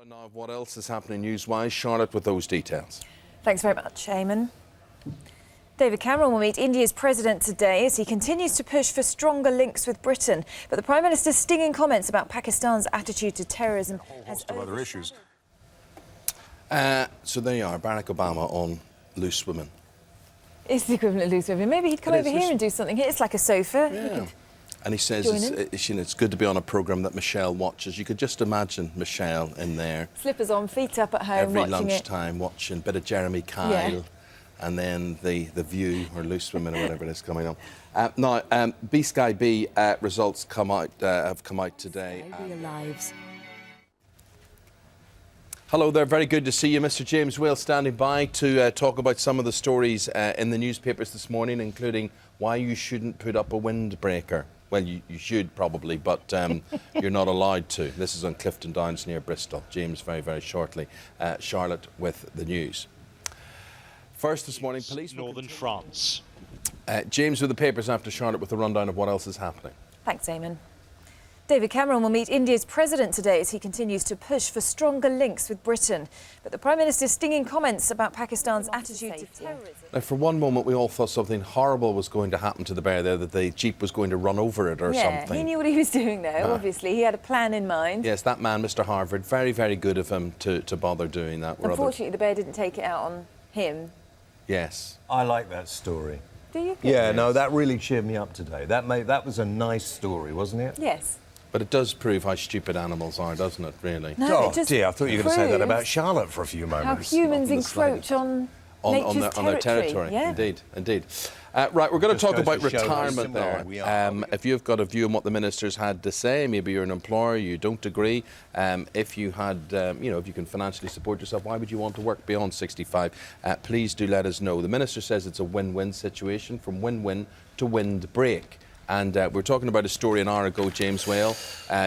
Now, what else is happening news-wise? Charlotte with those details. Thanks very much, Eamon. David Cameron will meet India's president today as he continues to push for stronger links with Britain. But the Prime Minister's stinging comments about Pakistan's attitude to terrorism has other issues. So there you are, Barack Obama on loose women. It's the equivalent of loose women. Maybe he'd come over here and do something. It's like a sofa. Yeah. And he says it's good to be on a programme that Michelle watches. You could just imagine Michelle in there. Slippers on, feet up at home, every watching lunchtime, watching a bit of Jeremy Kyle, and then the View or Loose Women or whatever it is coming on. Now, B Sky B results have come out today. Real lives. Hello there, very good to see you. Mr. James Whale standing by to talk about some of the stories in the newspapers this morning, including why you shouldn't put up a windbreaker. Well, you should probably, but you're not allowed to. This is on Clifton Downs near Bristol. James very, very shortly. Charlotte with the news. First this morning, police... Northern France. James with the papers after Charlotte with the rundown of what else is happening. Thanks, Eamon. David Cameron will meet India's president today as he continues to push for stronger links with Britain. But the Prime Minister's stinging comments about Pakistan's attitude to terrorism... Now, for one moment, we all thought something horrible was going to happen to the bear there, that the Jeep was going to run over it or something. He knew what he was doing, though, obviously. He had a plan in mind. Yes, that man, Mr. Harvard, very, very good of him to bother doing that. Unfortunately, the bear didn't take it out on him. Yes. I like that story. Do you? Yeah, no, that really cheered me up today. That was a nice story, wasn't it? Yes. But it does prove how stupid animals are, doesn't it, really? No, Oh, dear, I thought you were going to say that about Charlotte for a few moments. How humans encroach on their territory. Yeah. Indeed. Right, we're going to talk about goes to show how retirement similar there. we are. If you've got a view on what the ministers had to say, maybe you're an employer, you don't agree. If you had, if you can financially support yourself, why would you want to work beyond 65? Please do let us know. The minister says it's a win-win situation, from win-win to windbreak. And we're talking about a story an hour ago, James Whale.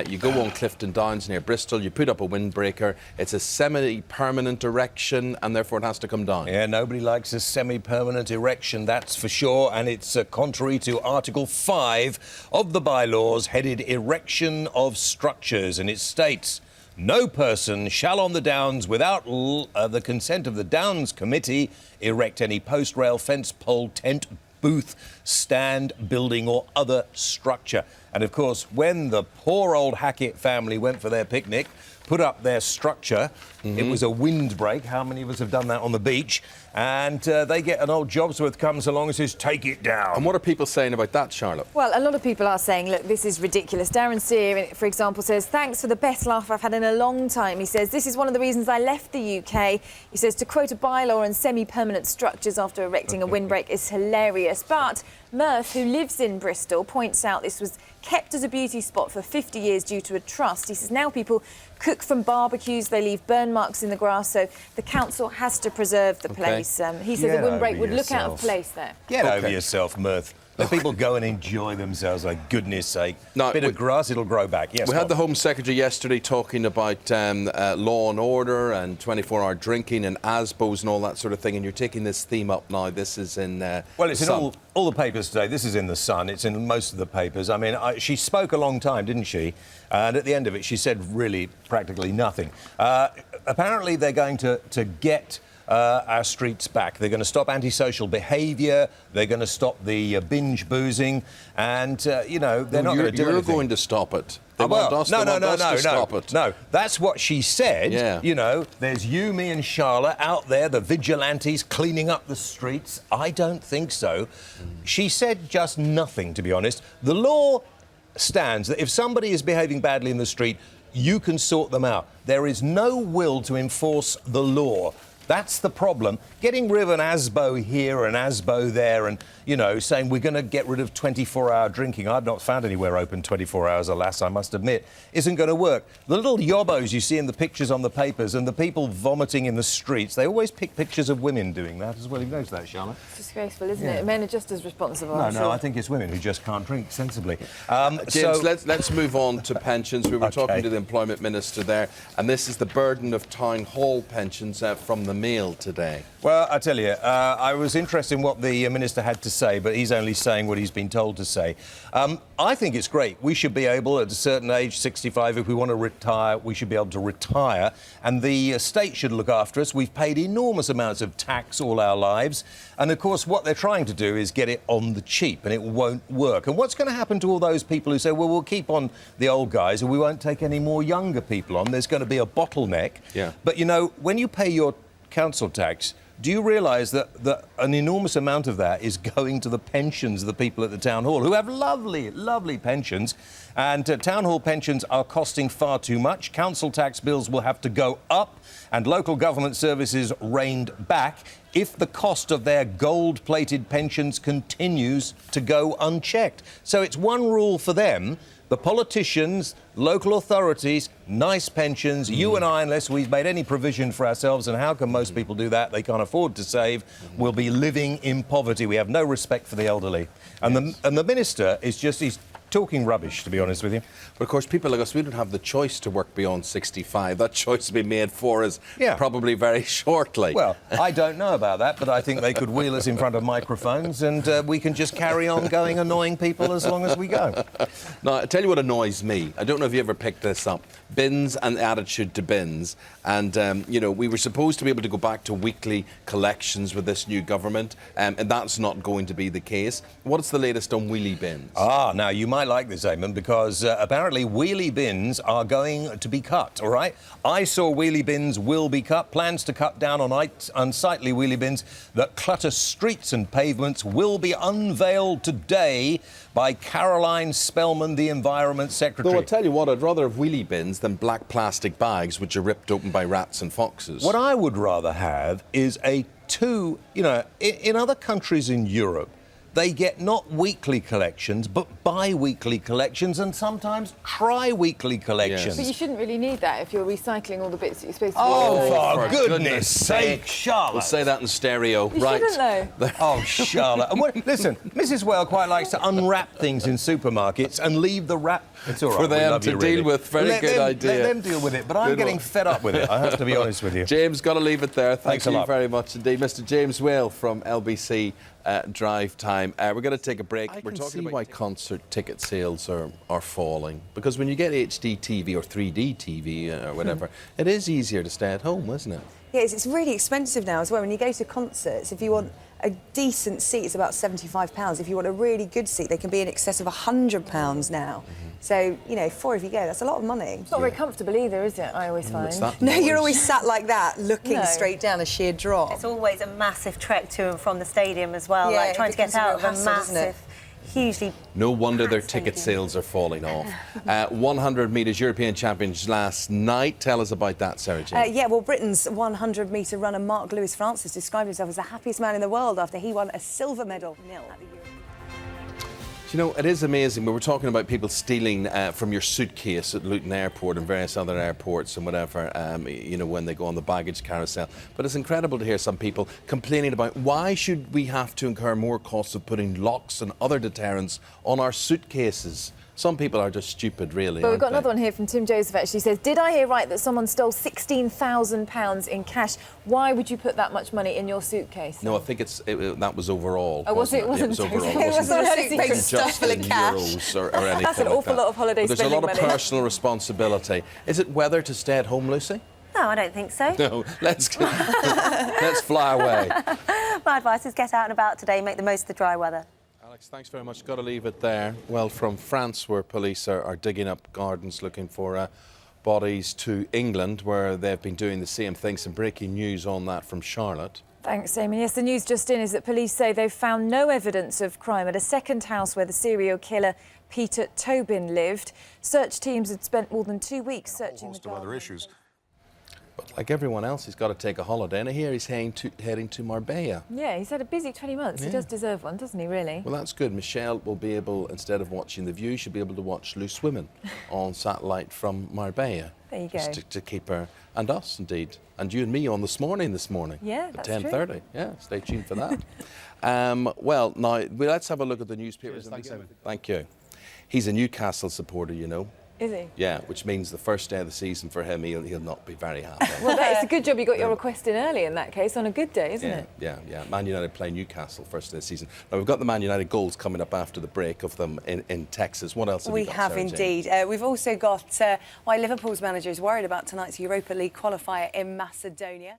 You go on Clifton Downs near Bristol, you put up a windbreaker. It's a semi-permanent erection and therefore it has to come down. Yeah, nobody likes a semi-permanent erection, that's for sure. And it's contrary to Article 5 of the bylaws, headed Erection of Structures. And it states, no person shall on the Downs, without the consent of the Downs Committee, erect any post, rail, fence, pole, tent, booth, stand, building or other structure. And of course, when the poor old Hackett family went for their picnic, put up their structure, it was a windbreak. How many of us have done that on the beach? And they get an old Jobsworth comes along and says, take it down. And what are people saying about that, Charlotte? Well, a lot of people are saying, look, this is ridiculous. Darren Sear, for example, says, thanks for the best laugh I've had in a long time. He says, this is one of the reasons I left the UK. He says, to quote a bylaw on semi-permanent structures after erecting a windbreak is hilarious. But Murph, who lives in Bristol, points out this was kept as a beauty spot for 50 years due to a trust. He says now people cook from barbecues, they leave burn marks in the grass, so the council has to preserve the place. He says a windbreak would look out of place there. Get over yourself, Mirth. Let people go and enjoy themselves, for goodness sake. No, bit of grass, it'll grow back. Yes, we had the Home Secretary yesterday talking about law and order and 24-hour drinking and ASBOs and all that sort of thing, and you're taking this theme up now. This is in well, it's Sun. in all the papers today. This is in the Sun. It's in most of the papers. I mean, she spoke a long time, didn't she? And at the end of it, she said really practically nothing. Apparently, they're going to get our streets back. They're going to stop antisocial behaviour. They're going to stop the binge boozing, and they're not going to do anything. You're going to stop it. They want us to stop it. No, that's what she said. Yeah. You know, there's you, me, and Charlotte out there, the vigilantes cleaning up the streets. I don't think so. She said just nothing, to be honest. The law stands that if somebody is behaving badly in the street, you can sort them out. There is no will to enforce the law. That's the problem. Getting rid of an ASBO here and ASBO there and, saying we're going to get rid of 24-hour drinking. I've not found anywhere open 24 hours, alas, I must admit, isn't going to work. The little yobbos you see in the pictures on the papers and the people vomiting in the streets, they always pick pictures of women doing that as well. You noticed that, Charlotte? It's disgraceful, isn't it? Men are just as responsible. No, I think it's women who just can't drink sensibly. James, let's move on to pensions. We were talking to the Employment Minister there, and this is the burden of town hall pensions from the meal today? Well, I tell you, I was interested in what the Minister had to say, but he's only saying what he's been told to say. I think it's great. We should be able, at a certain age, 65, if we want to retire, we should be able to retire. And the state should look after us. We've paid enormous amounts of tax all our lives. And, of course, what they're trying to do is get it on the cheap, and it won't work. And what's going to happen to all those people who say, well, we'll keep on the old guys and we won't take any more younger people on? There's going to be a bottleneck. Yeah. But, you know, when you pay your council tax, do you realise that an enormous amount of that is going to the pensions of the people at the town hall, who have lovely, lovely pensions? And town hall pensions are costing far too much. Council tax bills will have to go up and local government services reined back if the cost of their gold-plated pensions continues to go unchecked. So it's one rule for them. The politicians, local authorities, nice pensions, you and I, unless we've made any provision for ourselves, and how can most people do that? They can't afford to save, will be living in poverty. We have no respect for the elderly. And, the Minister is just, he's talking rubbish, to be honest with you. But of course, people like us, we don't have the choice to work beyond 65. That choice will be made for us probably very shortly. Well, I don't know about that, but I think they could wheel us in front of microphones and we can just carry on going annoying people as long as we go. Now, I tell you what annoys me. I don't know if you ever picked this up. Bins and the attitude to bins. And, you know, we were supposed to be able to go back to weekly collections with this new government, and that's not going to be the case. What's the latest on wheelie bins? Ah, now, you might like this, Eamon, because apparently wheelie bins are going to be cut, all right? I saw wheelie bins will be cut. Plans to cut down on unsightly wheelie bins that clutter streets and pavements will be unveiled today by Caroline Spellman, the Environment Secretary. Though I'll tell you what, I'd rather have wheelie bins than black plastic bags which are ripped open by rats and foxes. What I would rather have is you know, in other countries in Europe, they get not weekly collections, but bi-weekly collections and sometimes tri-weekly collections. But you shouldn't really need that if you're recycling all the bits that you're supposed to Oh, do. for goodness sake, Charlotte. We'll say that in stereo. You right. shouldn't, though. Oh, Charlotte. Listen, Mrs. Whale quite likes to unwrap things in supermarkets and leave the wrap... It's all right, for them to deal with. Very good idea. Let them deal with it, but I'm getting fed up with it, I have to be honest with you. James, got to leave it there. Thanks a lot. Thank you very much indeed. Mr. James Whale from LBC Drive Time. We're going to take a break. We're talking about why concert ticket sales are falling. Because when you get HD TV or 3D TV or whatever, it is easier to stay at home, isn't it? Yes, it's really expensive now as well. When you go to concerts, if you want a decent seat, it's about £75. If you want a really good seat, they can be in excess of £100 now. So, you know, 4 if you go, that's a lot of money. It's not very comfortable either, is it? I always find. No, you're always sat like that, looking straight down a sheer drop. It's always a massive trek to and from the stadium as well, Yeah, like trying to get out of a hassle, massive, hugely... No wonder their packed ticket stadium. sales are falling off. 100 metres European Champions last night. Tell us about that, Sarah Jane. Yeah, well, Britain's 100-metre runner Mark Lewis-Francis described himself as the happiest man in the world after he won a silver medal at the Euro. You know, it is amazing. We were talking about people stealing from your suitcase at Luton Airport and various other airports and whatever, you know, when they go on the baggage carousel. But it's incredible to hear some people complaining about why should we have to incur more costs of putting locks and other deterrents on our suitcases. Some people are just stupid, really. But we've got another one here from Tim Joseph, actually. He says, did I hear right that someone stole £16,000 in cash? Why would you put that much money in your suitcase? No, I think that was overall. Oh, was it? It wasn't overall. It wasn't a suitcase just stuffed full of in cash. euros or anything That's an like awful that. lot of holiday But there's a spending lot of money. personal responsibility. Is it weather to stay at home, Lucy? No, I don't think so. No, let's fly away. My advice is get out and about today, make the most of the dry weather. Alex, thanks very much. Got to leave it there. Well, from France, where police are digging up gardens looking for bodies, to England, where they've been doing the same thing. Some breaking news on that from Charlotte. Thanks, Amy. Yes, the news just in is that police say they've found no evidence of crime at a second house where the serial killer Peter Tobin lived. Search teams had spent more than 2 weeks searching the garden. Other issues. But like everyone else, he's got to take a holiday. And here he's heading to Marbella. Yeah, he's had a busy 20 months. He does deserve one, doesn't he, really? Well, that's good. Michelle will be able, instead of watching The View, she'll be able to watch Loose Women on satellite from Marbella. There you go. Just to keep her, and us, indeed. And you and me on This Morning. Yeah, at that's 10:30. true. Yeah, stay tuned for that. Well, now, let's have a look at the newspapers. Thank you. He's a Newcastle supporter, you know. Is he? Yeah, which means the first day of the season for him, he'll not be very happy. Well, it's a good job you got your request in early in that case, on a good day, isn't it? Yeah. Man United play Newcastle first of the season. Now, we've got the Man United goals coming up after the break of them in Texas. What else have We you got, have Sarah Jane? indeed. We've also got why Liverpool's manager is worried about tonight's Europa League qualifier in Macedonia.